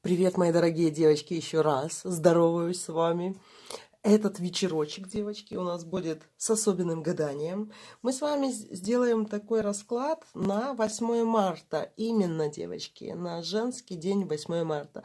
Привет, мои дорогие девочки, еще раз здороваюсь с вами. Этот вечерочек, девочки, у нас будет с особенным гаданием. Мы с вами сделаем такой расклад на 8 марта. Именно, девочки, на женский день 8 марта.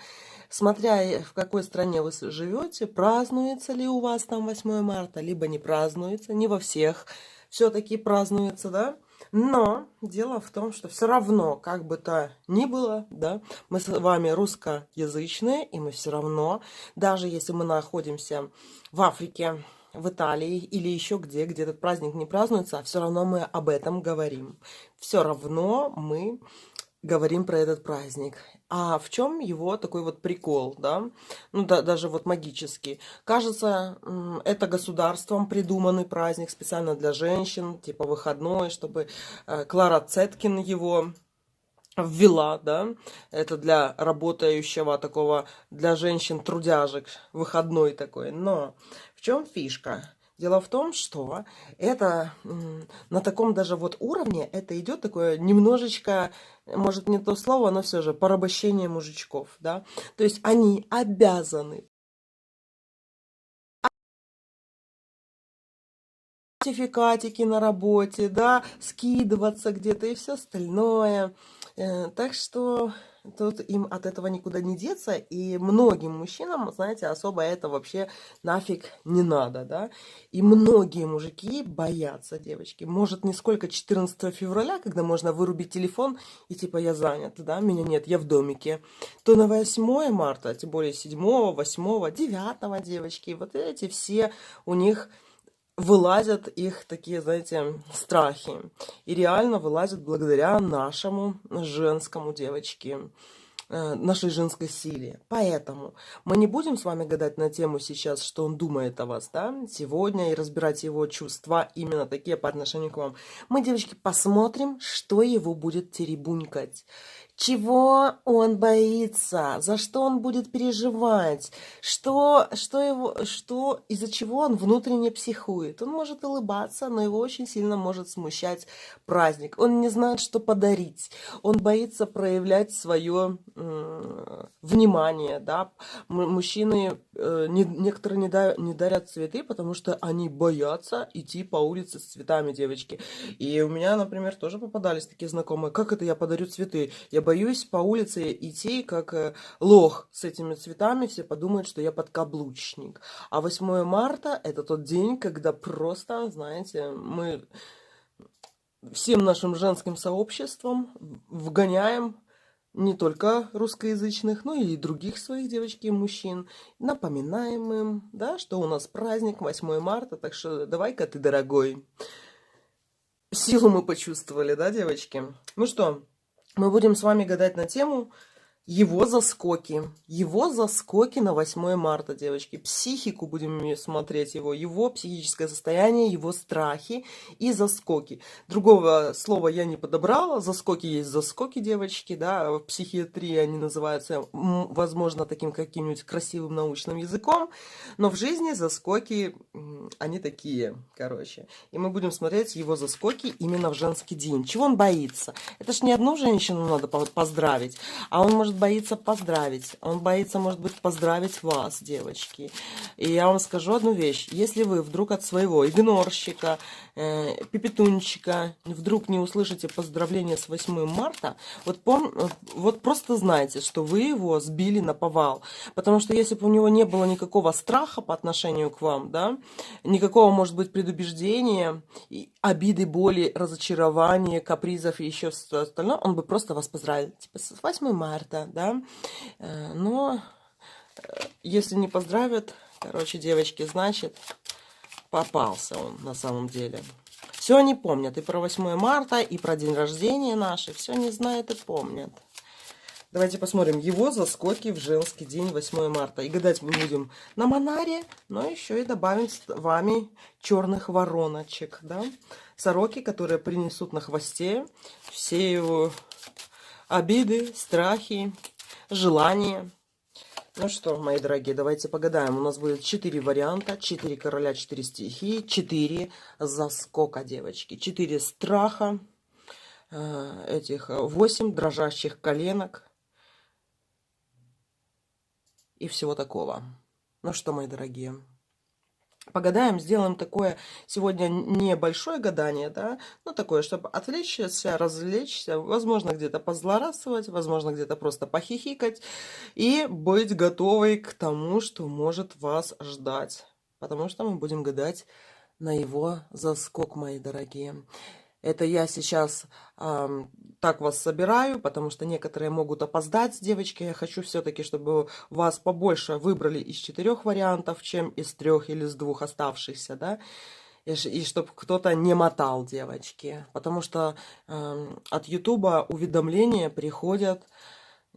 Смотря в какой стране вы живете, празднуется ли у вас там 8 марта, либо не празднуется. Не во всех все-таки празднуется, да? Но дело в том, что все равно, как бы то ни было, да, мы с вами русскоязычные, и мы все равно, даже если мы находимся в Африке, в Италии или еще где этот праздник не празднуется, все равно мы об этом говорим. Все равно мы говорим про этот праздник. А в чем его такой вот прикол, да? Ну, да, даже вот магический. Кажется, это государством придуманный праздник специально для женщин, типа выходной, чтобы Клара Цеткин его ввела, да, это для работающего такого, для женщин-трудяжек, выходной такой. Но в чем фишка? Дело в том, что это на таком даже вот уровне, это идет такое немножечко, может не то слово, но все же порабощение мужичков, да. То есть они обязаны сертификатики на работе, да, скидываться где-то и все остальное. Так что тут им от этого никуда не деться, и многим мужчинам, знаете, особо это вообще нафиг не надо, да. И многие мужики боятся, девочки. Может, не сколько 14 февраля, когда можно вырубить телефон и типа я занят, да, меня нет, я в домике, то на 8 марта, тем более 7, 8, 9, девочки, вот эти все у них вылазят их такие, знаете, страхи. И реально вылазят благодаря нашему женскому, девочки, нашей женской силе. Поэтому мы не будем с вами гадать на тему сейчас, что он думает о вас, да, сегодня, и разбирать его чувства именно такие по отношению к вам. Мы, девочки, посмотрим, что его будет теребунькать. Чего он боится, за что он будет переживать, из-за чего он внутренне психует. Он может улыбаться, но его очень сильно может смущать праздник. Он не знает, что подарить. Он боится проявлять свое внимание. Да? Мужчины некоторые не дарят цветы, потому что они боятся идти по улице с цветами, девочки. И у меня, например, тоже попадались такие знакомые. Как это я подарю цветы? Я боюсь по улице идти, как лох с этими цветами. Все подумают, что я подкаблучник. А 8 марта – это тот день, когда просто, знаете, мы всем нашим женским сообществом вгоняем не только русскоязычных, но и других своих девочки и мужчин. Напоминаем им, да, что у нас праздник 8 марта, так что давай-ка ты, дорогой. Силу мы почувствовали, да, девочки? Ну что, мы будем с вами гадать на тему его заскоки. Его заскоки на 8 марта, девочки. Психику будем смотреть его психическое состояние, его страхи и заскоки. Другого слова я не подобрала. Заскоки есть заскоки, девочки, да. В психиатрии они называются, возможно, таким каким-нибудь красивым научным языком. Но в жизни заскоки, они такие, короче. И мы будем смотреть его заскоки именно в женский день. Чего он боится? Это ж не одну женщину надо поздравить, а он может боится поздравить. Он боится, может быть, поздравить вас, девочки. И я вам скажу одну вещь. Если вы вдруг от своего игнорщика, пипетунчика вдруг не услышите поздравления с 8 марта, вот просто знайте, что вы его сбили на повал. Потому что если бы у него не было никакого страха по отношению к вам, да, никакого, может быть, предубеждения, обиды, боли, разочарования, капризов и еще все остальное, он бы просто вас поздравил. Типа с 8 марта, да. Но если не поздравят, короче, девочки, значит, попался он на самом деле. Все они помнят. И про 8 марта, и про день рождения наши. Все не знают и помнят. Давайте посмотрим его заскоки в женский день 8 марта. И гадать мы будем на Монаре, но еще и добавим с вами черных вороночек, да? Сороки, которые принесут на хвосте все его обиды, страхи, желания. Ну что, мои дорогие, давайте погадаем. У нас будет 4 варианта, 4 короля, 4 стихии, 4 заскока, девочки, 4 страха, этих 8 дрожащих коленок, и всего такого. Ну что, мои дорогие, погадаем, сделаем такое сегодня небольшое гадание, да, ну такое, чтобы отвлечься, развлечься, возможно, где-то позлорадствовать, возможно, где-то просто похихикать и быть готовой к тому, что может вас ждать. Потому что мы будем гадать на его заскок, мои дорогие. Это я сейчас так вас собираю, потому что некоторые могут опоздать, девочки. Я хочу все-таки, чтобы вас побольше выбрали из 4 вариантов, чем из 3 или из 2 оставшихся, да. И чтобы кто-то не мотал, девочки. Потому что от Ютуба уведомления приходят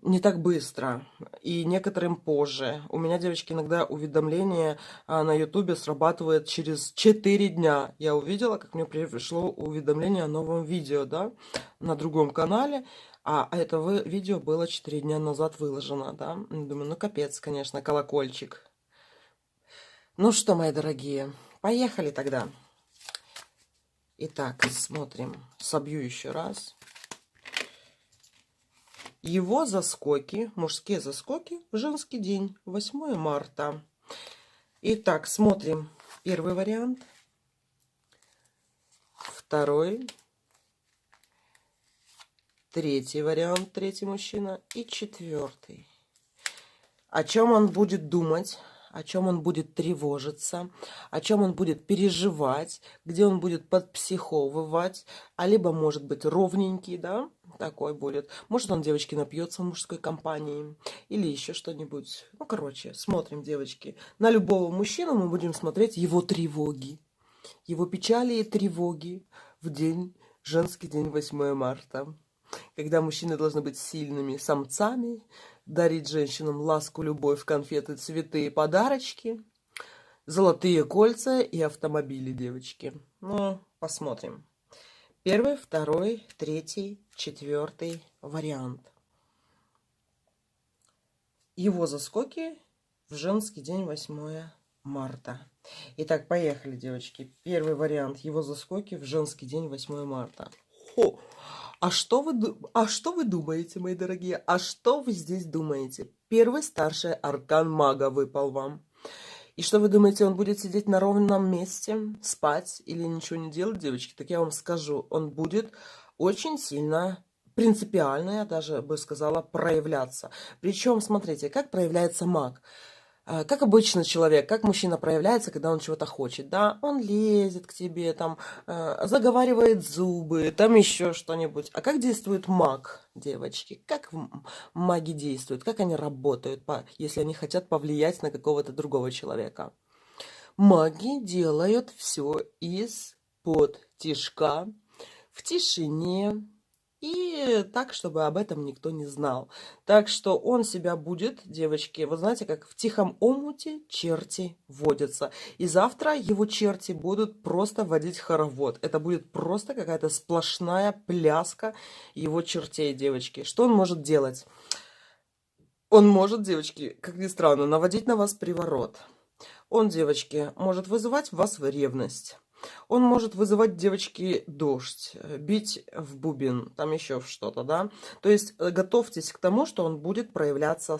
не так быстро, и некоторым позже. У меня, девочки, иногда уведомление на Ютубе срабатывает через 4 дня. Я увидела, как мне пришло уведомление о новом видео, да, на другом канале, а это видео было 4 дня назад выложено, да. Думаю, ну капец, конечно, колокольчик. Ну что, мои дорогие, поехали тогда. Итак, смотрим, собью еще раз. Его заскоки, мужские заскоки в женский день, 8 марта. Итак, смотрим первый вариант, второй, третий вариант, третий мужчина и четвертый. О чем он будет думать, о чем он будет тревожиться, о чем он будет переживать, где он будет подпсиховывать, а либо может быть ровненький, да, такой будет. Может он, девочки, напьется в мужской компании или еще что-нибудь. Ну, короче, смотрим, девочки. На любого мужчину мы будем смотреть его тревоги, его печали и тревоги в день, женский день 8 марта. Когда мужчины должны быть сильными самцами, дарить женщинам ласку, любовь, конфеты, цветы и подарочки, золотые кольца и автомобили, девочки. Ну, посмотрим. Первый, второй, третий, четвертый вариант. Его заскоки в женский день 8 марта. Итак, поехали, девочки. Первый вариант. Его заскоки в женский день 8 марта. Хо! А что вы думаете, мои дорогие? А что вы здесь думаете? Первый старший аркан мага выпал вам. И что вы думаете, он будет сидеть на ровном месте, спать или ничего не делать, девочки? Так я вам скажу, он будет очень сильно, принципиально, я даже бы сказала, проявляться. Причем, смотрите, как проявляется маг. Как обычно человек, как мужчина проявляется, когда он чего-то хочет, да, он лезет к тебе, там, заговаривает зубы, там еще что-нибудь. А как действует маг, девочки? Как маги действуют? Как они работают, если они хотят повлиять на какого-то другого человека? Маги делают все из-под тишка, в тишине, и так, чтобы об этом никто не знал. Так что он себя будет, девочки, вы знаете, как в тихом омуте черти водятся. И завтра его черти будут просто водить хоровод. Это будет просто какая-то сплошная пляска его чертей, девочки. Что он может делать? Он может, девочки, как ни странно, наводить на вас приворот. Он, девочки, может вызывать в вас ревность. Он может вызывать, девочки, дождь, бить в бубен, там еще что-то, да. То есть готовьтесь к тому, что он будет проявляться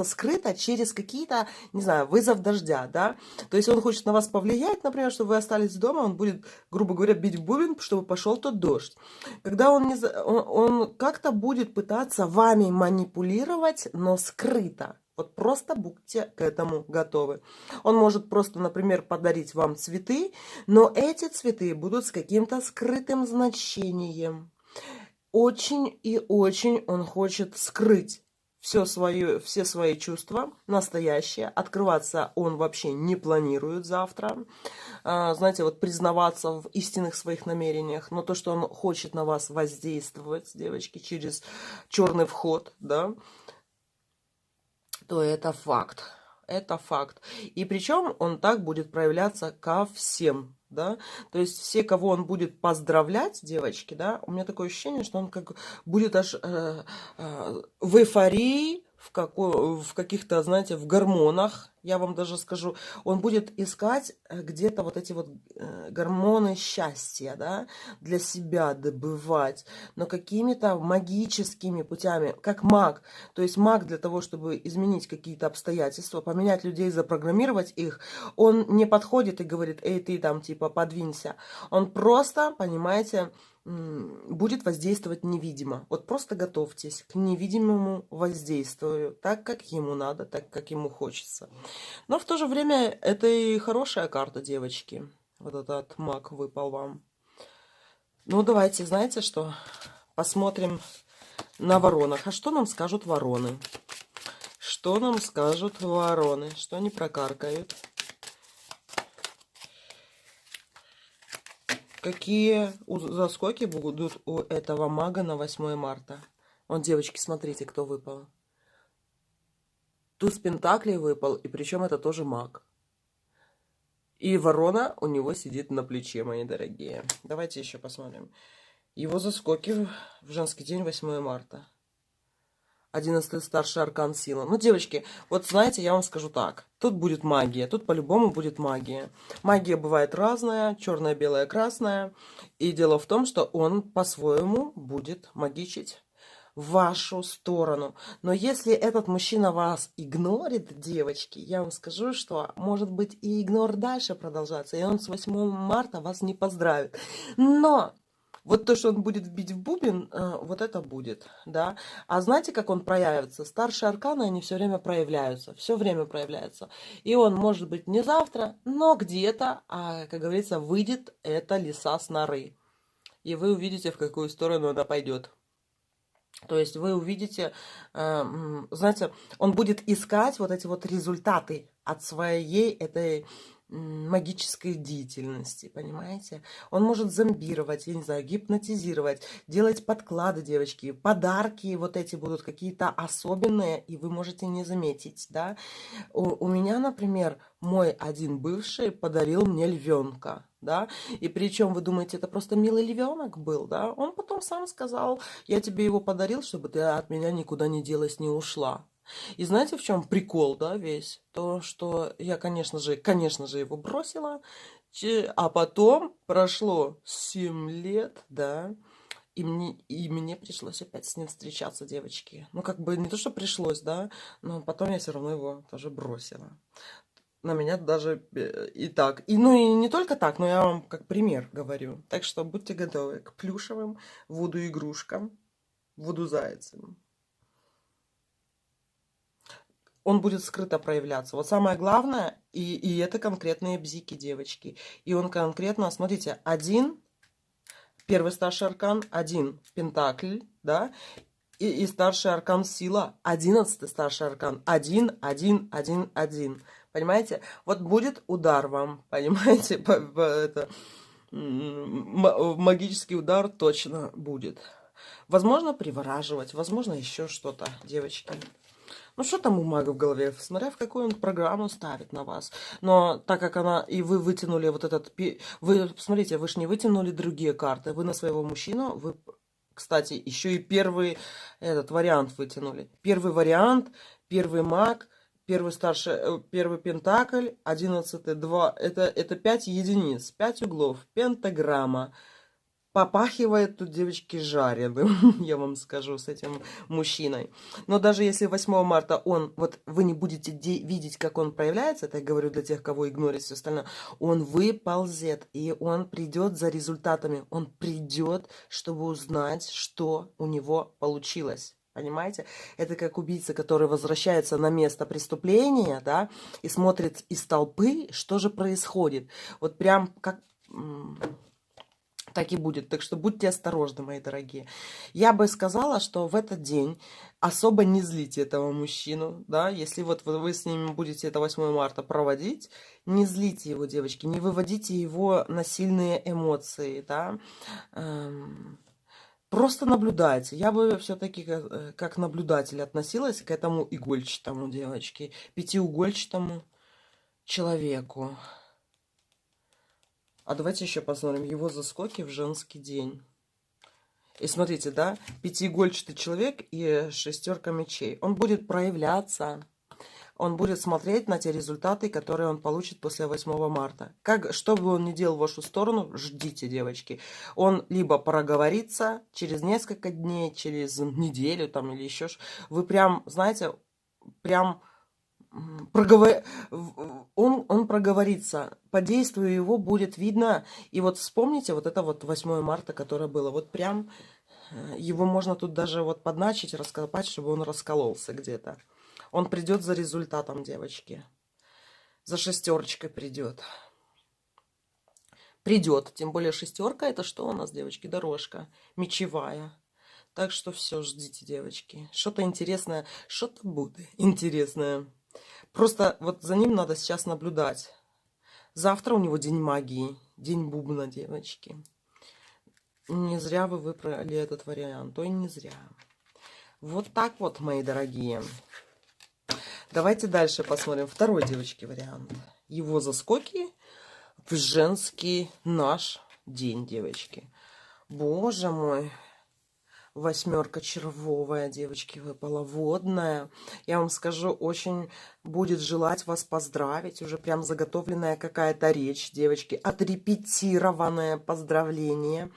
скрыто через какие-то, не знаю, вызов дождя, да. То есть он хочет на вас повлиять, например, чтобы вы остались дома, он будет, грубо говоря, бить в бубен, чтобы пошел тот дождь. Когда он как-то будет пытаться вами манипулировать, но скрыто. Вот просто будьте к этому готовы. Он может просто, например, подарить вам цветы, но эти цветы будут с каким-то скрытым значением. Очень и очень он хочет скрыть все свои чувства настоящие. Открываться он вообще не планирует завтра. Знаете, вот признаваться в истинных своих намерениях. Но то, что он хочет на вас воздействовать, девочки, через черный вход, да, то это факт. Это факт. И причем он так будет проявляться ко всем, да. То есть все, кого он будет поздравлять, девочки, да, у меня такое ощущение, что он как будет аж в эйфории, в каких-то, знаете, в гормонах, я вам даже скажу, он будет искать где-то вот эти вот гормоны счастья, да, для себя добывать, но какими-то магическими путями, как маг. То есть маг для того, чтобы изменить какие-то обстоятельства, поменять людей, запрограммировать их, он не подходит и говорит: эй, ты там, типа, подвинься. Он просто, понимаете, будет воздействовать невидимо. Вот просто готовьтесь к невидимому воздействию, так, как ему надо, так, как ему хочется. Но в то же время это и хорошая карта, девочки. Вот этот маг выпал вам. Ну, давайте, знаете что? Посмотрим на воронах. А что нам скажут вороны? Что нам скажут вороны? Что они прокаркают? Какие заскоки будут у этого мага на 8 марта? Вон, девочки, смотрите, кто выпал. Туз пентаклей выпал, и причем это тоже маг. И ворона у него сидит на плече, мои дорогие. Давайте еще посмотрим. Его заскоки в женский день 8 марта. 11-й старший аркан сила. Ну, девочки, вот знаете, я вам скажу так. Тут будет магия. Тут по-любому будет магия. Магия бывает разная. Черная, белая, красная. И дело в том, что он по-своему будет магичить в вашу сторону. Но если этот мужчина вас игнорит, девочки, я вам скажу, что может быть и игнор дальше продолжаться. И он с 8 марта вас не поздравит. Но... вот то, что он будет бить в бубен, вот это будет, да. А знаете, как он проявится? Старшие арканы, они все время проявляются, все время проявляются. И он может быть не завтра, но где-то, как говорится, выйдет эта лиса с норы. И вы увидите, в какую сторону она пойдет. То есть вы увидите, знаете, он будет искать вот эти вот результаты от своей этой магической деятельности, понимаете? Он может зомбировать, я не знаю, гипнотизировать, делать подклады, девочки, подарки вот эти будут какие-то особенные, и вы можете не заметить, да? У меня, например, мой один бывший подарил мне львенка, да, и причем вы думаете, это просто милый львенок был, да? Он потом сам сказал: я тебе его подарил, чтобы ты от меня никуда не делась, не ушла. И знаете, в чем прикол, да, весь? То, что я, конечно же его бросила, а потом прошло 7 лет, да, и мне пришлось опять с ним встречаться, девочки. Ну, как бы не то, что пришлось, да, но потом я все равно его тоже бросила. На меня даже и так. И, ну, и не только так, но я вам как пример говорю. Так что будьте готовы к плюшевым вуду-игрушкам, вуду-зайцам. Он будет скрыто проявляться. Вот самое главное, и это конкретные бзики, девочки. И он конкретно, смотрите, первый старший аркан, 1 пентакль, да, и старший аркан сила, 11-й старший аркан, 1, 1, 1, 1. Понимаете? Вот будет удар вам, понимаете? Магический удар точно будет. Возможно, привораживать, возможно, еще что-то, девочки. Ну, что там у мага в голове? Смотря в какую он программу ставит на вас. Но так как и вы вытянули вот этот... Вы, смотрите, вы же не вытянули другие карты. Вы на своего мужчину, кстати, еще и первый этот вариант вытянули. Первый вариант, первый маг, первый пентакль, 11-й, 2. Это 5 единиц, 5 углов, пентаграмма. Попахивает тут, девочки, жареным, я вам скажу, с этим мужчиной. Но даже если 8 марта вот вы не будете видеть, как он проявляется, это я говорю для тех, кого игнорит все остальное, он выползет, и он придет за результатами. Он придет, чтобы узнать, что у него получилось. Понимаете? Это как убийца, который возвращается на место преступления, да, и смотрит из толпы, что же происходит. Вот прям как... так и будет. Так что будьте осторожны, мои дорогие. Я бы сказала, что в этот день особо не злите этого мужчину, да, если вот вы с ним будете это 8 марта проводить, не злите его, девочки, не выводите его на сильные эмоции, да, просто наблюдайте. Я бы все-таки как наблюдатель относилась к этому игольчатому, девочки, пятиугольчатому человеку. А давайте еще посмотрим его заскоки в женский день. И смотрите, да, пятиигольчатый человек и шестерка мечей. Он будет проявляться, он будет смотреть на те результаты, которые он получит после 8 марта. Что бы он ни делал в вашу сторону, ждите, девочки. Он либо проговорится через несколько дней, через неделю там или еще. Вы прям, знаете, прям он проговорится. По действию его будет видно. И вот вспомните вот это вот 8 марта, которое было. Вот прям его можно тут даже вот подначить, раскопать, чтобы он раскололся где-то. Он придет за результатом, девочки. За шестерочкой придет. Придет. Тем более шестерка, это что у нас, девочки? Дорожка мечевая. Так что все, ждите, девочки. Что-то интересное, что-то будет интересное. Просто вот за ним надо сейчас наблюдать. Завтра у него день магии, день бубна, девочки. Не зря вы выбрали этот вариант, то и не зря. Вот так вот, мои дорогие. Давайте дальше посмотрим второй, девочки, вариант. Его заскоки в женский наш день, девочки. Боже мой. Восьмерка червовая, девочки, выпала, водная. Я вам скажу, очень будет желать вас поздравить. Уже прям заготовленная какая-то речь, девочки. Отрепетированное поздравление,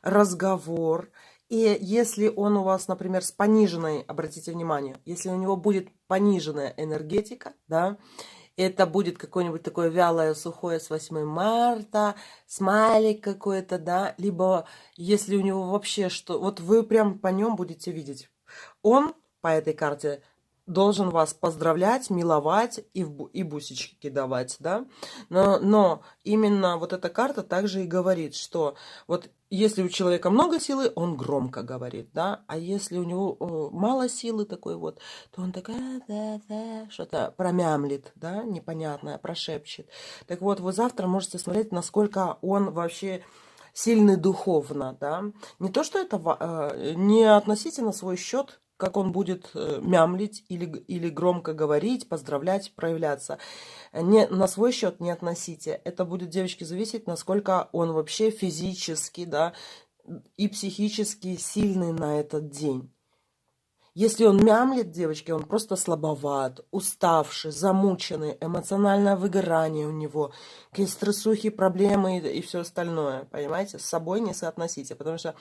разговор. И если он у вас, например, с пониженной, обратите внимание, если у него будет пониженная энергетика, да, это будет какое-нибудь такое вялое, сухое с 8 марта, смайлик какой-то, да, либо если у него вообще что, вот вы прям по нем будете видеть. Он по этой карте должен вас поздравлять, миловать и бусички давать, да. Но именно вот эта карта также и говорит, что вот если у человека много силы, он громко говорит, да, а если у него мало силы такой вот, то он такая, что-то промямлит, да, непонятное, прошепчет. Так вот, вы завтра можете смотреть, насколько он вообще сильный духовно, да. Не то, что это, не относите на свой счет, как он будет мямлить или громко говорить, поздравлять, проявляться. Не, на свой счет не относите. Это будет, девочки, зависеть, насколько он вообще физически, да, и психически сильный на этот день. Если он мямлит, девочки, он просто слабоват, уставший, замученный, эмоциональное выгорание у него, какие стрессухи, проблемы и все остальное, понимаете? С собой не соотносите, потому что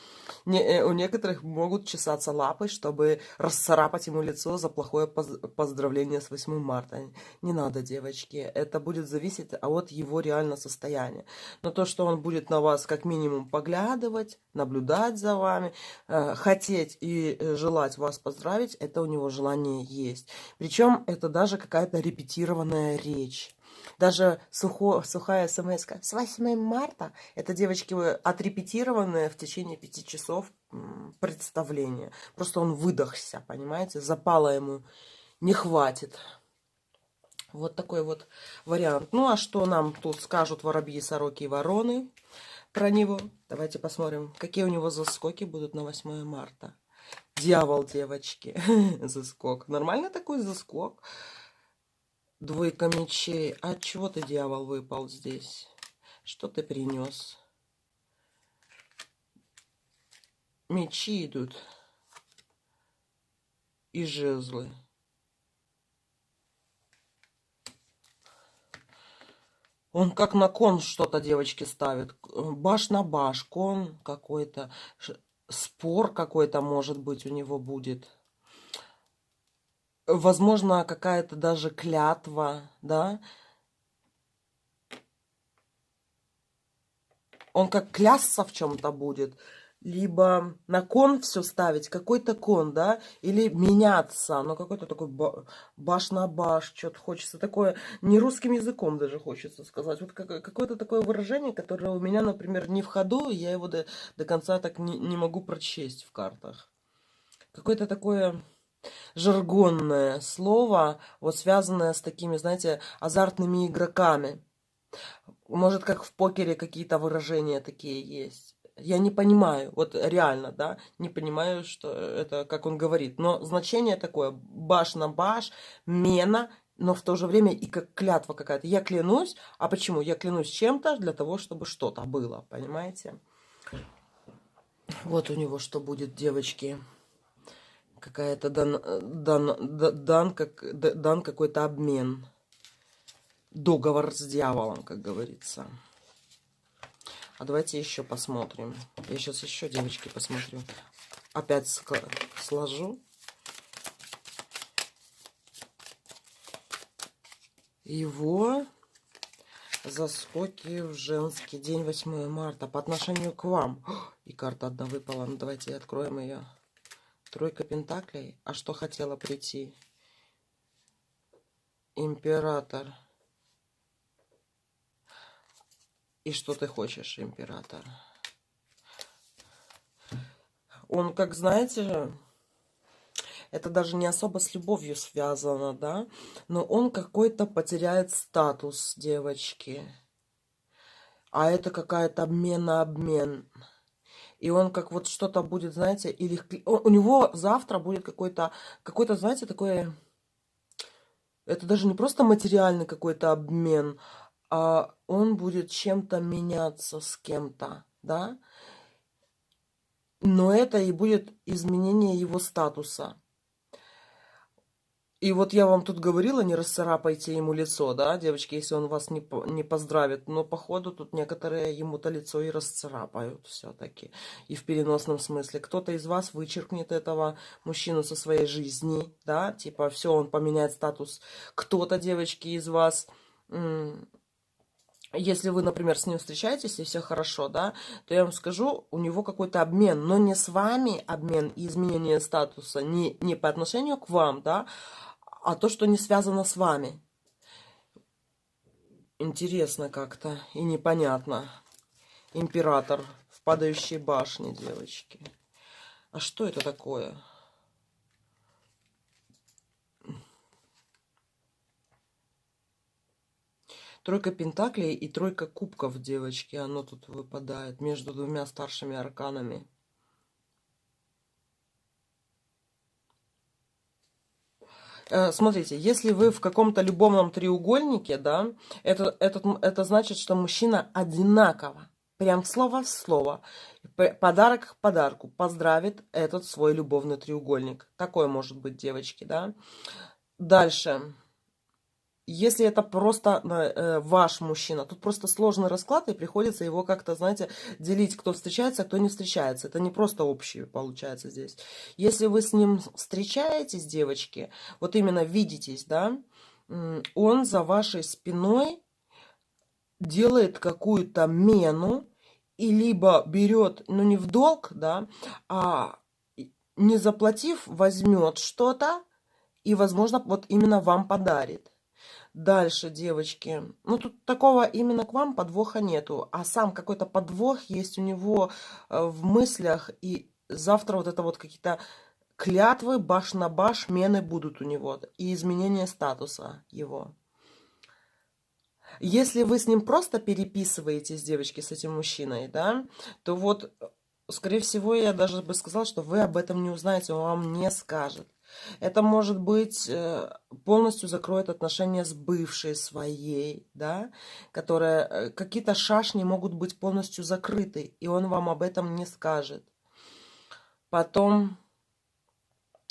у некоторых могут чесаться лапы, чтобы расцарапать ему лицо за плохое поздравление с 8 марта. Не надо, девочки, это будет зависеть от его реального состояния. Но то, что он будет на вас как минимум поглядывать, наблюдать за вами, хотеть и желать вас поздравить, это у него желание есть. Причем это даже какая-то репетированная речь. Даже сухая смс-ка с 8 марта, это, девочки, отрепетированное в течение 5 часов представление. Просто он выдохся, понимаете, запала ему не хватит. Вот такой вот вариант. Ну, а что нам тут скажут воробьи, сороки и вороны про него? Давайте посмотрим, какие у него заскоки будут на 8 марта. Дьявол, девочки, заскок. Нормально такой заскок? Двойка мечей. А чего ты, дьявол, выпал здесь? Что ты принес? Мечи идут. И жезлы. Он как на кон что-то, девочки, ставит. Баш на баш. Кон какой-то. Спор какой-то, может быть, у него будет. Возможно, какая-то даже клятва, да. Он как клясться в чем-то будет. Либо на кон все ставить, какой-то кон, да, или меняться, но какой-то такой баш на баш, что-то хочется такое, не русским языком даже хочется сказать. Вот какое-то такое выражение, которое у меня, например, не в ходу, я его до конца так не могу прочесть в картах. Какое-то такое жаргонное слово, вот связанное с такими, знаете, азартными игроками. Может, как в покере какие-то выражения такие есть. Я не понимаю, вот реально, да, не понимаю, что это, как он говорит. Но значение такое, баш на баш, мена, но в то же время и как клятва какая-то. Я клянусь, а почему? Я клянусь чем-то для того, чтобы что-то было, понимаете? Вот у него что будет, девочки. Какая-то дан какой-то обмен. Договор с дьяволом, как говорится. А давайте еще посмотрим. Я сейчас еще, девочки, посмотрю. Опять сложу. Его заскоки в женский день, 8 марта, по отношению к вам. И карта одна выпала. Ну, давайте откроем ее. Тройка пентаклей. А что хотела прийти? Император. И что ты хочешь, император? Он, как знаете, это даже не особо с любовью связано, да? Но он какой-то потеряет статус, девочки. А это какая-то обмен на обмен. И он как вот что-то будет, знаете, или у него завтра будет какой-то, знаете, такое... Это даже не просто материальный какой-то обмен, а он будет чем-то меняться с кем-то, да? Но это и будет изменение его статуса. И вот я вам тут говорила, не расцарапайте ему лицо, да, девочки, если он вас не поздравит. Но походу тут некоторые ему-то лицо и расцарапают все-таки. И в переносном смысле. Кто-то из вас вычеркнет этого мужчину со своей жизни, да, типа все, он поменяет статус. Кто-то, девочки, из вас... Если вы, например, с ним встречаетесь и все хорошо, да, то я вам скажу, у него какой-то обмен, но не с вами обмен и изменение статуса, не по отношению к вам, да, а то, что не связано с вами. Интересно как-то и непонятно. Император в падающей башне, девочки. А что это такое? Тройка пентаклей и тройка кубков, девочки. Оно тут выпадает между двумя старшими арканами. Смотрите, если вы в каком-то любовном треугольнике, да, это значит, что мужчина одинаково, прям слово в слово, подарок к подарку поздравит этот свой любовный треугольник. Такое может быть, девочки, да. Дальше. Если это просто ваш мужчина, тут просто сложный расклад, и приходится его как-то, знаете, делить, кто встречается, а кто не встречается. Это не просто общее получается здесь. Если вы с ним встречаетесь, девочки, вот именно видитесь, да, он за вашей спиной делает какую-то мену, и либо берет, ну не в долг, да, а не заплатив, возьмет что-то, и, возможно, вот именно вам подарит. Дальше, девочки, ну тут такого именно к вам подвоха нету, а сам какой-то подвох есть у него в мыслях, и завтра вот это вот какие-то клятвы, баш на баш, мены будут у него, и изменение статуса его. Если вы с ним просто переписываетесь, девочки, с этим мужчиной, да, то вот, скорее всего, я даже бы сказала, что вы об этом не узнаете, он вам не скажет. Это, может быть, полностью закроет отношения с бывшей своей, да, которая, какие-то шашни могут быть полностью закрыты, и он вам об этом не скажет. Потом,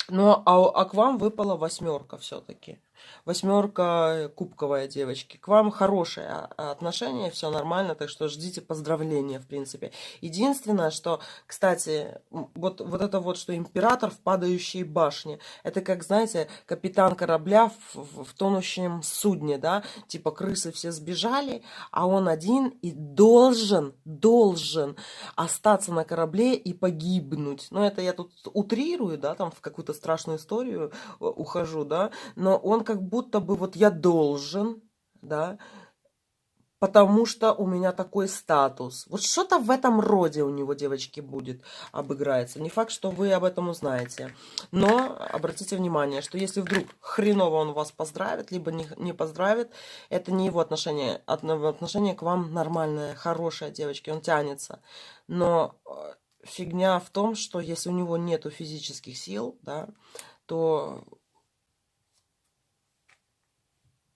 ну, а к вам выпала 8 все-таки. 8 кубковая, девочки. К вам хорошее отношение, все нормально, так что ждите поздравления, в принципе. Единственное, что, кстати, вот это вот, что император в падающей башне, это как, знаете, капитан корабля в тонущем судне, да, типа крысы все сбежали, а он один и должен остаться на корабле и погибнуть. Но это я тут утрирую, да, там в какую-то страшную историю ухожу, да, но он как будто бы вот я должен, да, потому что у меня такой статус. Вот что-то в этом роде у него, девочки, будет обыграется. Не факт, что вы об этом узнаете. Но обратите внимание, что если вдруг хреново он вас поздравит, либо не поздравит, это не его отношение. Отношение к вам нормальное, хорошее, девочки, он тянется. Но фигня в том, что если у него нету физических сил, да, то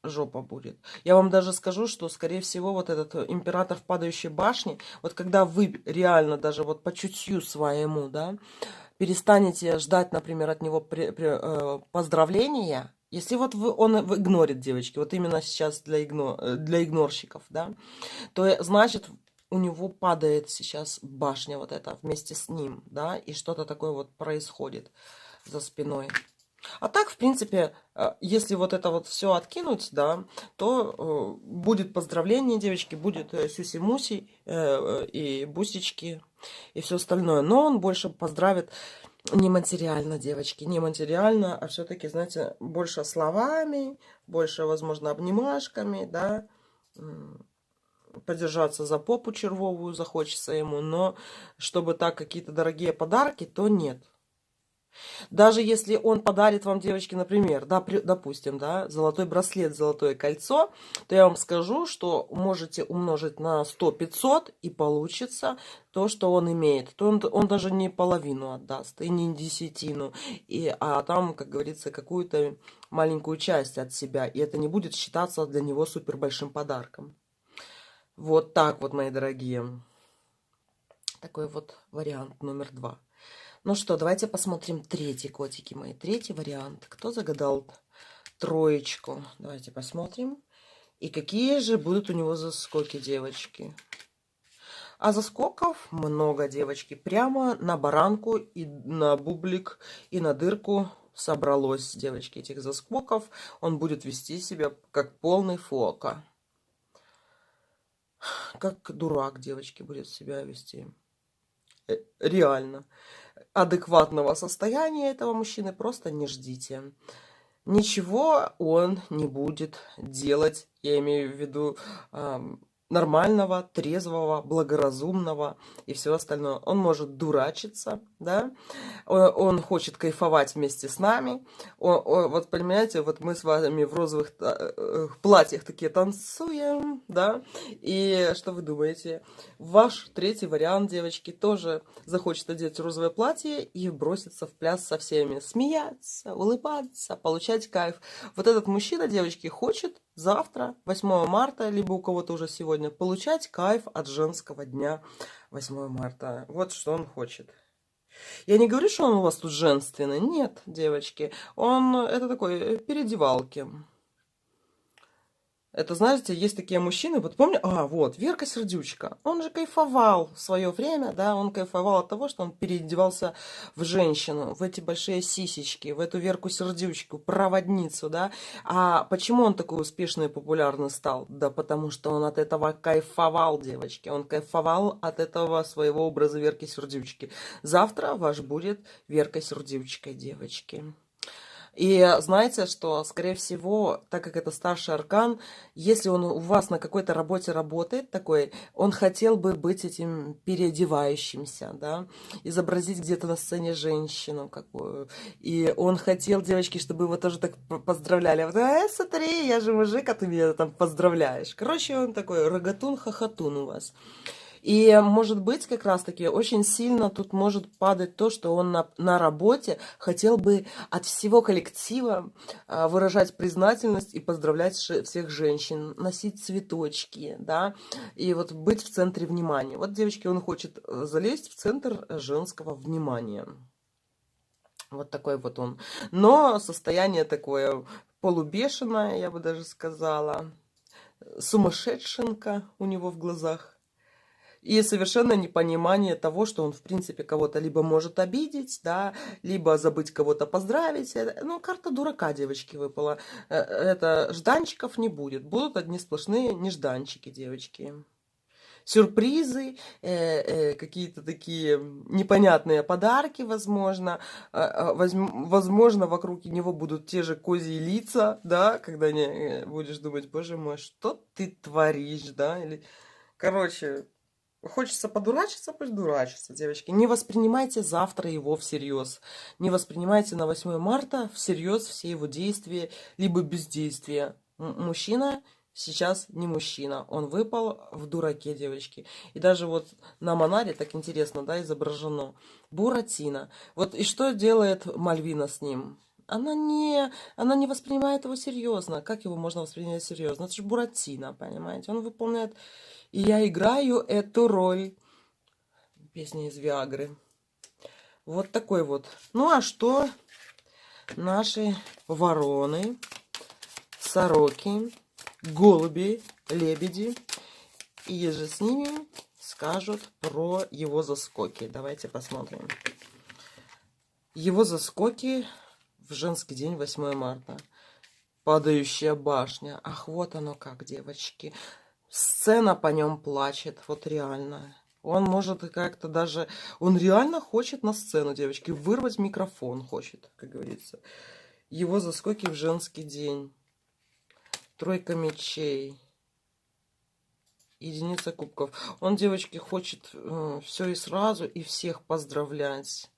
жопа будет. Я вам даже скажу, что, скорее всего, вот этот император в падающей башне, вот когда вы реально даже вот по чутью своему, да, перестанете ждать, например, от него поздравления, если вот он игнорит, девочки, вот именно сейчас для игнорщиков, да, то значит у него падает сейчас башня вот эта вместе с ним, да, и что-то такое вот происходит за спиной. А так, в принципе, если вот это вот все откинуть, да, то будет поздравление, девочки, будет сюси-муси и бусечки и все остальное. Но он больше поздравит не материально, девочки, не материально, а все-таки, знаете, больше словами, больше, возможно, обнимашками, да, подержаться за попу червовую захочется ему, но чтобы так какие-то дорогие подарки, то нет. Даже если он подарит вам, девочки, например, да, допустим, да, золотой браслет, золотое кольцо, то я вам скажу, что можете умножить на 100-500 и получится то, что он имеет. То он даже не половину отдаст, и не десятину, а там, как говорится, какую-то маленькую часть от себя. И это не будет считаться для него супер большим подарком. Вот так вот, мои дорогие. Такой вот вариант номер 2. Ну что, давайте посмотрим третий, котики мои. Третий вариант. Кто загадал троечку? Давайте посмотрим. И какие же будут у него заскоки, девочки? А заскоков много, девочки. Прямо на баранку и на бублик и на дырку собралось, девочки, этих заскоков. Он будет вести себя как полный фока. Как дурак, девочки, будет себя вести. Реально. Адекватного состояния этого мужчины просто не ждите. Ничего он не будет делать, я имею в виду нормального, трезвого, благоразумного и все остальное. Он может дурачиться, да, он хочет кайфовать вместе с нами. Вот понимаете, вот мы с вами в розовых платьях такие танцуем, да, и что вы думаете? Ваш третий вариант, девочки, тоже захочет одеть розовое платье и броситься в пляс со всеми, смеяться, улыбаться, получать кайф. Вот этот мужчина, девочки, хочет завтра, 8 марта, либо у кого-то уже сегодня, получать кайф от женского дня 8 марта. Вот что он хочет. Я не говорю, что он у вас тут женственный. Нет, девочки. Это такой переодевалки. Это, знаете, есть такие мужчины, вот помню, вот, Верка Сердючка, он же кайфовал в свое время, да, он кайфовал от того, что он переодевался в женщину, в эти большие сисечки, в эту Верку Сердючку, проводницу, да. А почему он такой успешный и популярный стал? Да потому что он от этого кайфовал, девочки, он кайфовал от этого своего образа Верки Сердючки. Завтра ваш будет Верка Сердючка, девочки. И знаете, что, скорее всего, так как это старший аркан, если он у вас на какой-то работе работает такой, он хотел бы быть этим переодевающимся, да, изобразить где-то на сцене женщину какую. И он хотел, девочки, чтобы его тоже так поздравляли. Вот, смотри, я же мужик, а ты меня там поздравляешь. Короче, он такой рогатун-хохотун у вас. И, может быть, как раз-таки очень сильно тут может падать то, что он на работе хотел бы от всего коллектива выражать признательность и поздравлять всех женщин, носить цветочки, да, и вот быть в центре внимания. Вот, девочки, он хочет залезть в центр женского внимания. Вот такой вот он. Но состояние такое полубешеное, я бы даже сказала. Сумасшедшенка у него в глазах. И совершенно непонимание того, что он, в принципе, кого-то либо может обидеть, да, либо забыть кого-то поздравить. Ну, карта дурака, девочки, выпала. Это жданчиков не будет. Будут одни сплошные нежданчики, девочки. Сюрпризы, какие-то такие непонятные подарки, возможно. Возможно, вокруг него будут те же козьи лица, да, когда не будешь думать, боже мой, что ты творишь, да, или... Короче... Хочется подурачиться, пусть дурачится, девочки. Не воспринимайте завтра его всерьез. Не воспринимайте на 8 марта всерьез все его действия, либо бездействия. Мужчина сейчас не мужчина. Он выпал в дураке, девочки. И даже вот на Монаре так интересно, да, изображено. Буратино. Вот и что делает Мальвина с ним? она не воспринимает его серьезно. Как его можно воспринять серьезно? Это же Буратино, понимаете? Он выполняет... И я играю эту роль. Песня из Виагры. Вот такой вот. Ну а что наши вороны, сороки, голуби, лебеди и же с ними скажут про его заскоки? Давайте посмотрим. Его заскоки в женский день, 8 марта. Падающая башня. Ах, вот оно как, девочки. Сцена по нем плачет. Вот реально. Он может как-то даже... Он реально хочет на сцену, девочки. Вырвать микрофон хочет, как говорится. Его заскоки в женский день. Тройка мечей. Единица кубков. Он, девочки, хочет все и сразу, и всех поздравлять.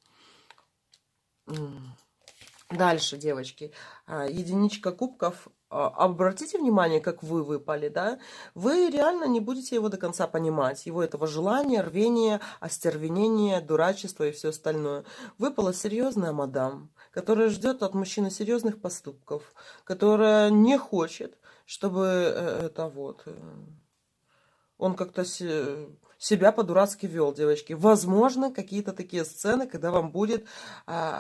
Дальше, девочки. Единичка кубков. Обратите внимание, как вы выпали, да? Вы реально не будете его до конца понимать. Его этого желания, рвения, остервенения, дурачества и все остальное. Выпала серьезная мадам, которая ждет от мужчины серьезных поступков, которая не хочет, чтобы это вот... Он как-то себя по-дурацки вел, девочки. Возможно, какие-то такие сцены, когда вам будет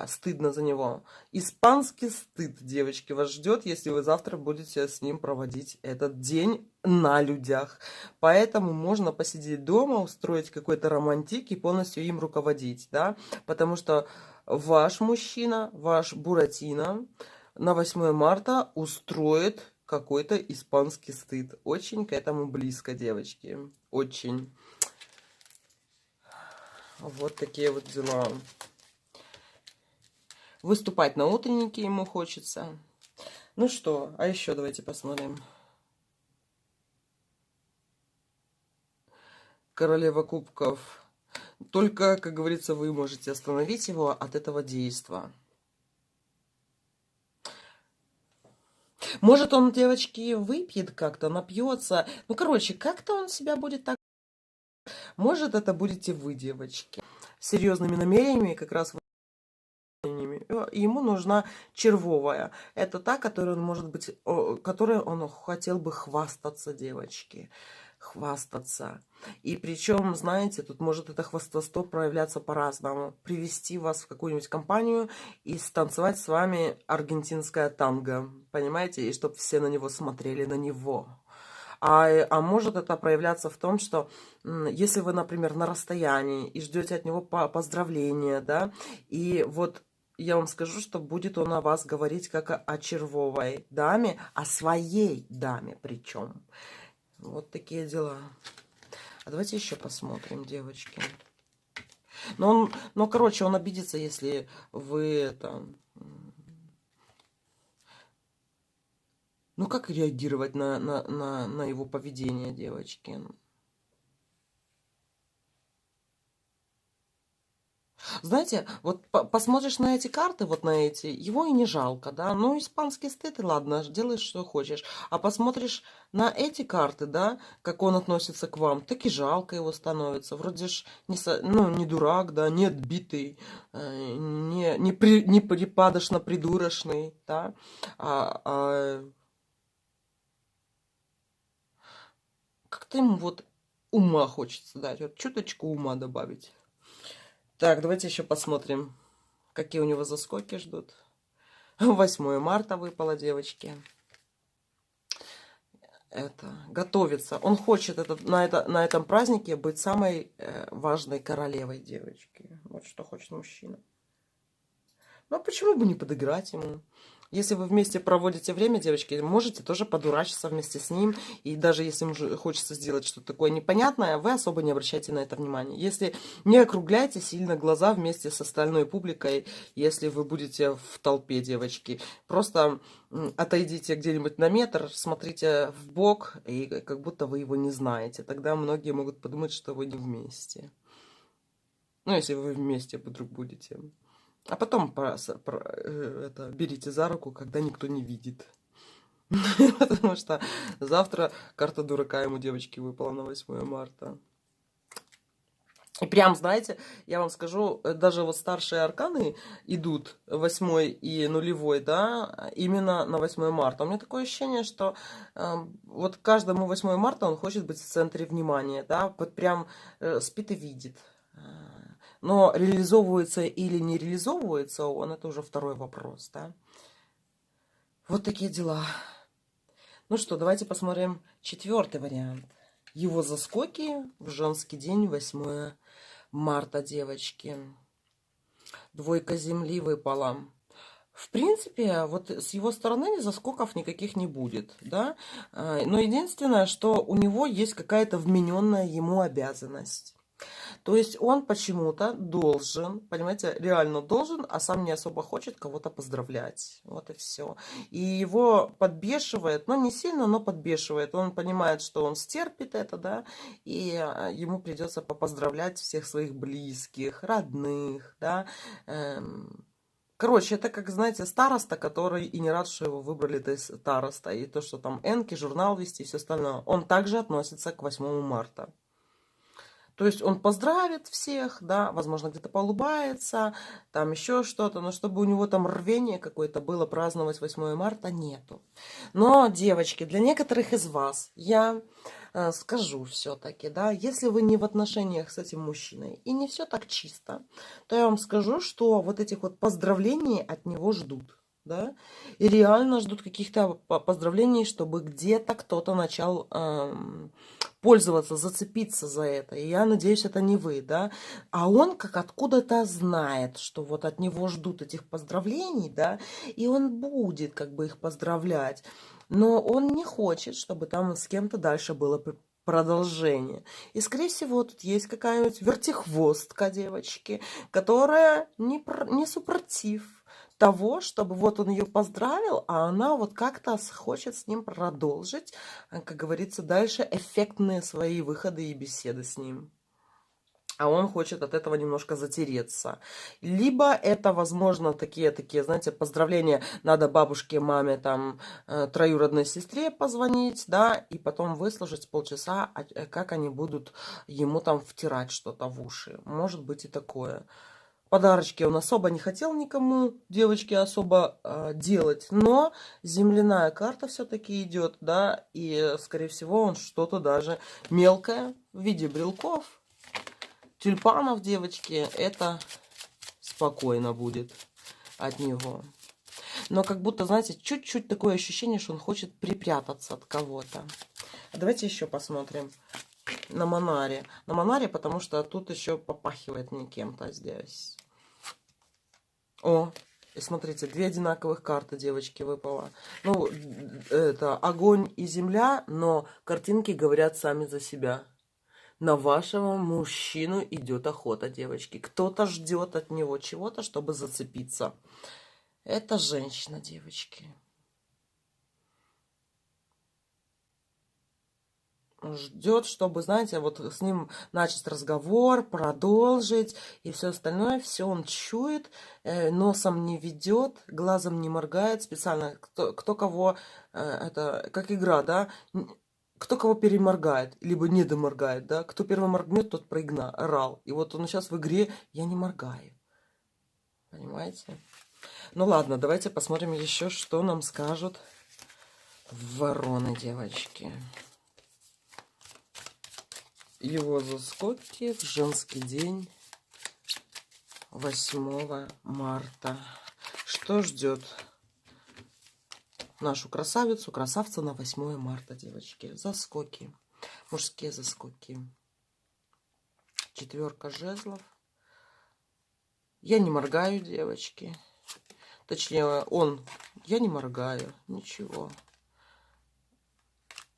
стыдно за него. Испанский стыд, девочки, вас ждет, если вы завтра будете с ним проводить этот день на людях. Поэтому можно посидеть дома, устроить какой-то романтик и полностью им руководить, да? Потому что ваш мужчина, ваш Буратино на 8 марта устроит какой-то испанский стыд. Очень к этому близко, девочки. Очень. Вот такие вот дела. Выступать на утреннике ему хочется. Ну что, а еще давайте посмотрим. Королева кубков. Только, как говорится, вы можете остановить его от этого действа. Может, он, девочки, выпьет как-то, напьется. Ну, короче, как-то он себя будет так... Может, это будете вы, девочки. С серьезными намерениями, как раз ему нужна червовая. Это та, которой он может быть, которой он хотел бы хвастаться, девочки. Хвастаться. И причем, знаете, тут может это хвастовство проявляться по-разному. Привести вас в какую-нибудь компанию и станцевать с вами аргентинское танго. Понимаете? И чтобы все на него смотрели, на него. А может это проявляться в том, что если вы, например, на расстоянии и ждете от него поздравления, да, и вот я вам скажу, что будет он о вас говорить как о червовой даме, о своей даме причем. Вот такие дела. А давайте еще посмотрим, девочки. Но короче, он обидится, если вы это... Ну, как реагировать на его поведение, девочки? Знаете, вот посмотришь на эти карты, вот на эти, его и не жалко, да, ну, испанский стыд, и ладно, делаешь, что хочешь. А посмотришь на эти карты, да, как он относится к вам, так и жалко его становится. Вроде ж ну, не дурак, да, не отбитый, не припадочно-придурочный, да, как-то ему вот ума хочется дать, вот чуточку ума добавить. Так, давайте еще посмотрим, какие у него заскоки ждут. 8 марта выпало, девочки. Это готовится. Он хочет на этом празднике быть самой важной королевой, девочки. Вот что хочет мужчина. Ну, а почему бы не подыграть ему? Если вы вместе проводите время, девочки, можете тоже подурачиться вместе с ним. И даже если ему хочется сделать что-то такое непонятное, вы особо не обращайте на это внимания. Если не округляйте сильно глаза вместе с остальной публикой, если вы будете в толпе, девочки. Просто отойдите где-нибудь на метр, смотрите в бок, и как будто вы его не знаете. Тогда многие могут подумать, что вы не вместе. Ну, если вы вместе вдруг будете. А потом берите за руку, когда никто не видит. Потому что завтра карта дурака ему, девочки, выпала на 8 марта. И прям, знаете, я вам скажу, даже вот старшие арканы идут 8 и нулевой, да, именно на 8 марта. У меня такое ощущение, что вот каждому 8 марта он хочет быть в центре внимания, да, вот прям спит и видит. Но реализовывается или не реализовывается он, это уже второй вопрос, да. Вот такие дела. Ну что, давайте посмотрим четвертый вариант. Его заскоки в женский день 8 марта, девочки. Двойка земли выпала. В принципе, вот с его стороны заскоков никаких не будет, да. Но единственное, что у него есть какая-то вмененная ему обязанность. То есть он почему-то должен, понимаете, реально должен, а сам не особо хочет кого-то поздравлять. Вот и все. И его подбешивает, ну не сильно, но подбешивает. Он понимает, что он стерпит это, да, и ему придется попоздравлять всех своих близких, родных, да. Короче, это как, знаете, староста, который и не рад, что его выбрали староста. И то, что там энки, журнал вести и все остальное. Он также относится к 8 марта. То есть он поздравит всех, да, возможно, где-то поулыбается, там еще что-то, но чтобы у него там рвение какое-то было праздновать 8 марта, нету. Но, девочки, для некоторых из вас я скажу все-таки, да, если вы не в отношениях с этим мужчиной и не все так чисто, то я вам скажу, что вот этих вот поздравлений от него ждут. Да? И реально ждут каких-то поздравлений, чтобы где-то кто-то начал пользоваться, зацепиться за это. И я надеюсь, это не вы, да. А он как откуда-то знает, что вот от него ждут этих поздравлений, да, и он будет как бы их поздравлять. Но он не хочет, чтобы там с кем-то дальше было продолжение. И, скорее всего, тут есть какая-нибудь вертихвостка, девочки, которая не супротив того, чтобы вот он ее поздравил, а она вот как-то хочет с ним продолжить, как говорится, дальше эффектные свои выходы и беседы с ним. А он хочет от этого немножко затереться. Либо это, возможно, такие, знаете, поздравления. Надо бабушке, маме, там, троюродной сестре позвонить, да, и потом выслушать полчаса, как они будут ему там втирать что-то в уши. Может быть и такое. Подарочки он особо не хотел никому, девочки, особо делать. Но земляная карта все-таки идет, да, и, скорее всего, он что-то даже мелкое в виде брелков, тюльпанов, девочки, это спокойно будет от него. Но как будто, знаете, чуть-чуть такое ощущение, что он хочет припрятаться от кого-то. Давайте еще посмотрим на Монаре. На Монаре, потому что тут еще попахивает мне кем-то здесь. О, и смотрите, две одинаковых карты, девочки, выпало. Ну, это огонь и земля, но картинки говорят сами за себя. На вашего мужчину идет охота, девочки. Кто-то ждет от него чего-то, чтобы зацепиться. Это женщина, девочки. Ждет, чтобы, знаете, вот с ним начать разговор, продолжить и все остальное. Все он чует, носом не ведет, глазом не моргает. Специально кто кого, это как игра, да, кто кого переморгает, либо не доморгает, да. Кто первый моргнет, тот проиграл. И вот он сейчас в игре «я не моргаю». Понимаете? Ну ладно, давайте посмотрим еще, что нам скажут вороны, девочки. Его заскоки в женский день 8 марта. Что ждет нашу красавицу, красавца на 8 марта, девочки? Заскоки. Мужские заскоки. 4 жезлов. Я не моргаю, девочки. Точнее, я не моргаю. Ничего.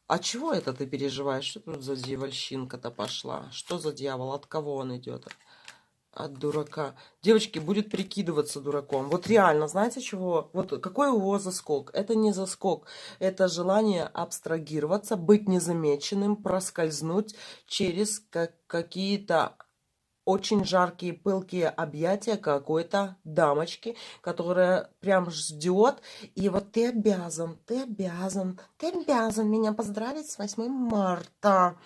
А чего это ты переживаешь? Что тут за дьявольщинка-то пошла? Что за дьявол? От кого он идет? От дурака. Девочки, будет прикидываться дураком. Вот реально, знаете чего? Вот какой его заскок? Это не заскок. Это желание абстрагироваться, быть незамеченным, проскользнуть через какие-то очень жаркие, пылкие объятия какой-то дамочки, которая прям ждет. И вот ты обязан меня поздравить с 8 марта.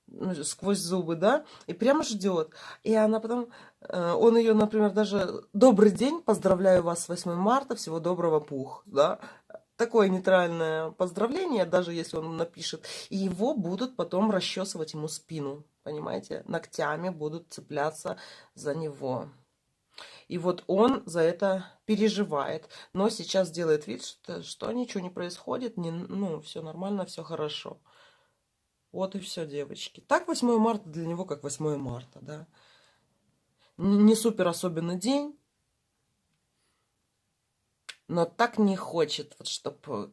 ну, сквозь зубы, да, и прямо ждет. И она потом, он ее, например, даже «Добрый день, поздравляю вас с 8 марта, всего доброго, пух», да. Такое нейтральное поздравление, даже если он напишет. И его будут потом расчесывать ему спину, понимаете? Ногтями будут цепляться за него. И вот он за это переживает. Но сейчас делает вид, что ничего не происходит. Ну, все нормально, все хорошо. Вот и все, девочки. Так 8 марта для него как 8 марта, да. Не супер особенный день, но так не хочет, вот, чтобы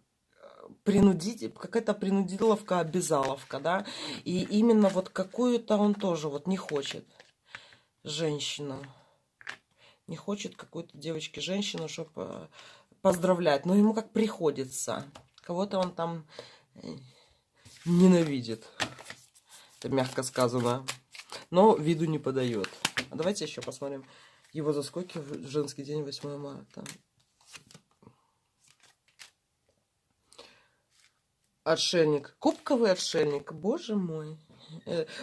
принудить, какая-то принудиловка, обязаловка, да. И именно вот какую-то он тоже вот не хочет женщину. Не хочет какой-то девочке женщину, чтобы поздравлять. Но ему как приходится. Кого-то он там ненавидит. Это мягко сказано. Но виду не подает. А давайте еще посмотрим его заскоки в женский день 8 марта. Отшельник. Кубковый отшельник. Боже мой.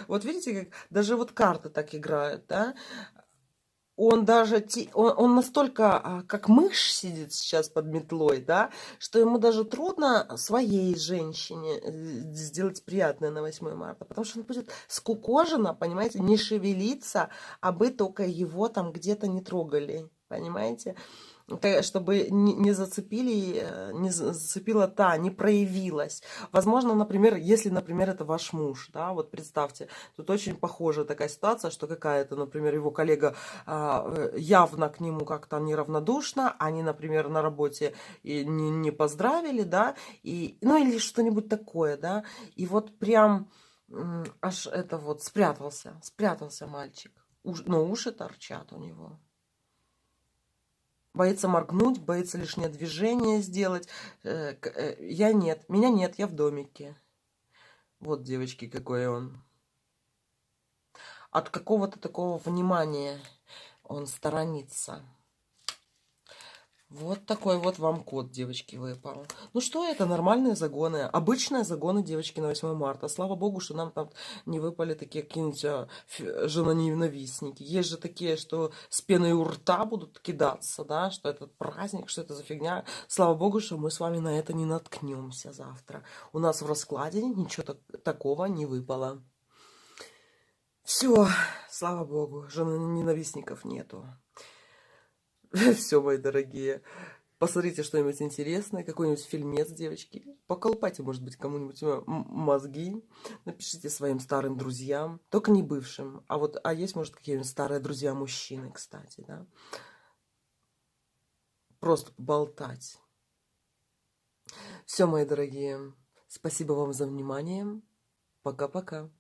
Вот видите, как даже вот карты так играют, да? Он даже, он настолько, как мышь сидит сейчас под метлой, да, что ему даже трудно своей женщине сделать приятное на 8 марта, потому что он будет скукоженно, понимаете, не шевелиться, а бы только его там где-то не трогали, понимаете, чтобы не зацепили, не зацепила та, не проявилась. Возможно, например, если, например, это ваш муж, да, вот представьте, тут очень похожая такая ситуация, что какая-то, например, его коллега явно к нему как-то неравнодушна, они, например, на работе и не поздравили, да, и, ну или что-нибудь такое, да, и вот прям аж это вот спрятался мальчик, но уши торчат у него. Боится моргнуть, боится лишнее движение сделать. Меня нет, я в домике. Вот, девочки, какой он. От какого-то такого внимания он сторонится. Вот такой вот вам код, девочки, выпал. Ну что это? Нормальные загоны. Обычные загоны, девочки, на 8 марта. Слава богу, что нам там не выпали такие какие-нибудь женоненавистники. Есть же такие, что с пеной у рта будут кидаться, да, что это праздник, что это за фигня. Слава богу, что мы с вами на это не наткнемся завтра. У нас в раскладе ничего такого не выпало. Все, слава богу, женоненавистников нету. Все, мои дорогие. Посмотрите что-нибудь интересное, какой-нибудь фильмец, девочки. Поколупайте, может быть, кому-нибудь мозги. Напишите своим старым друзьям. Только не бывшим. А есть, может, какие-нибудь старые друзья-мужчины, кстати, да. Просто поболтать. Все, мои дорогие. Спасибо вам за внимание. Пока-пока.